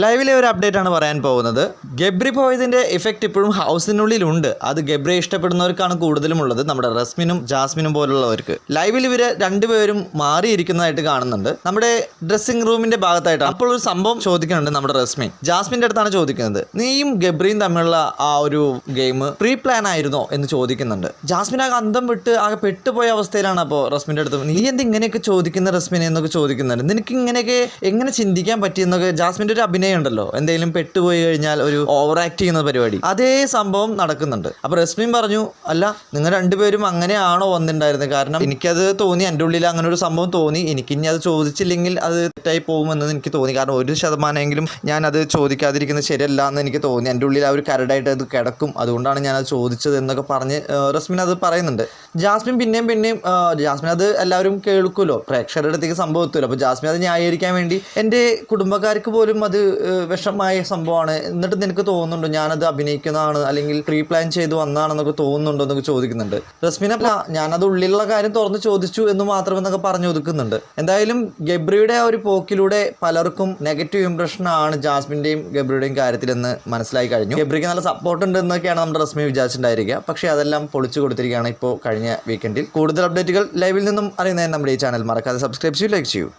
ലൈവിലെ ഒരു അപ്ഡേറ്റ് ആണ് പറയാൻ പോകുന്നത്. ഗബ്രി പോയതിൻ്റെ ഇഫക്റ്റ് ഇപ്പോഴും ഹൗസിനുള്ളിലുണ്ട്. അത് ഗബ്രിയെ ഇഷ്ടപ്പെടുന്നവർക്കാണ് കൂടുതലും ഉള്ളത്, നമ്മുടെ റസ്മിനും ജാസ്മിനും പോലുള്ളവർക്ക്. ലൈവിൽ ഇവര് രണ്ടുപേരും മാറിയിരിക്കുന്നതായിട്ട് കാണുന്നുണ്ട്, നമ്മുടെ ഡ്രസ്സിംഗ് റൂമിന്റെ ഭാഗത്തായിട്ടാണ്. അപ്പോൾ ഒരു സംഭവം ചോദിക്കുന്നുണ്ട് നമ്മുടെ റസ്മിൻ. ജാസ്മിന്റെ അടുത്താണ് ചോദിക്കുന്നത്, നീയും ഗബ്രിയും തമ്മിലുള്ള ആ ഒരു ഗെയിം പ്രീ പ്ലാൻ ആയിരുന്നോ എന്ന് ചോദിക്കുന്നുണ്ട്. ജാസ്മിൻ ആകെ അന്തം വിട്ട് ആകെ പെട്ടുപോയ അവസ്ഥയിലാണ്. അപ്പോൾ റസ്മിന്റെ അടുത്ത് നീ എന്ത് ഇങ്ങനെയൊക്കെ ചോദിക്കുന്ന റസ്മിനെ എന്നൊക്കെ ചോദിക്കുന്നുണ്ട്. നിനക്ക് ഇങ്ങനെയൊക്കെ എങ്ങനെ ചിന്തിക്കാൻ പറ്റിയെന്നൊക്കെ. ജാസ്മിന്റെ ഒരു ഉണ്ടല്ലോ, എന്തെങ്കിലും പെട്ടുപോയി കഴിഞ്ഞാൽ ഒരു ഓവർ ആക്ട് ചെയ്യുന്ന പരിപാടി, അതേ സംഭവം നടക്കുന്നുണ്ട്. അപ്പൊ റസ്മിൻ പറഞ്ഞു, അല്ല നിങ്ങൾ രണ്ടുപേരും അങ്ങനെയാണോ വന്നിട്ടുണ്ടായിരുന്നത്? കാരണം എനിക്കത് തോന്നി, എൻ്റെ ഉള്ളിൽ അങ്ങനെ ഒരു സംഭവം തോന്നി. എനിക്കിനി അത് ചോദിച്ചില്ലെങ്കിൽ അത് തെറ്റായി പോകുമെന്ന് എനിക്ക് തോന്നി. കാരണം 1% ഞാൻ അത് ചോദിക്കാതിരിക്കുന്നത് ശരിയല്ല എന്ന് എനിക്ക് തോന്നി. എൻ്റെ ഉള്ളിൽ ആ ഒരു കരടായിട്ട് അത് കിടക്കും, അതുകൊണ്ടാണ് ഞാൻ അത് ചോദിച്ചത് എന്നൊക്കെ പറഞ്ഞ് റസ്മിൻ അത് പറയുന്നുണ്ട്. ജാസ്മിൻ പിന്നെയും ജാസ്മിൻ അത് എല്ലാവരും കേൾക്കുമല്ലോ, പ്രേക്ഷകരുടെ അടുത്തേക്ക് സംഭവം എത്തുമല്ലോ. അപ്പോൾ ജാസ്മിൻ അത് ന്യായീകരിക്കാൻ വേണ്ടി, എൻ്റെ കുടുംബക്കാർക്ക് പോലും അത് വിഷമമായ സംഭവമാണ്, എന്നിട്ട് നിനക്ക് തോന്നുന്നുണ്ടോ ഞാനത് അഭിനയിക്കുന്നതാണ് അല്ലെങ്കിൽ പ്രീ പ്ലാൻ ചെയ്ത് വന്നതാണെന്നൊക്കെ തോന്നുന്നുണ്ടോ എന്നൊക്കെ ചോദിക്കുന്നുണ്ട്. റസ്മിനെ ഞാനത് ഉള്ളിലുള്ള കാര്യം തുറന്ന് ചോദിച്ചു എന്ന് മാത്രമെന്നൊക്കെ പറഞ്ഞു ഒതുക്കുന്നുണ്ട്. എന്തായാലും ഗബ്രിയുടെ ആ ഒരു പോക്കിലൂടെ പലർക്കും നെഗറ്റീവ് ഇംപ്രഷനാണ് ജാസ്മിൻ്റെയും ഗബ്രിയുടെയും കാര്യത്തിലെന്ന് മനസ്സിലായി കഴിഞ്ഞു. ഗബ്രിക്ക് നല്ല സപ്പോർട്ട് ഉണ്ട് എന്നൊക്കെയാണ് നമ്മുടെ റസ്മി വിചാരിച്ചിട്ടുണ്ടായിരിക്കുക. പക്ഷേ അതെല്ലാം പൊളിച്ചു കൊടുത്തിരിക്കുകയാണ് ഇപ്പോൾ കഴിഞ്ഞ വീക്കെൻഡിൽ. കൂടുതൽ അപ്ഡേറ്റുകൾ ലൈവിൽ നിന്നും അറിയുന്നതിന് നമ്മുടെ ഈ ചാനൽ മറക്കാതെ സബ്സ്ക്രൈബ് ചെയ്യൂ, ലൈക്ക് ചെയ്യൂ.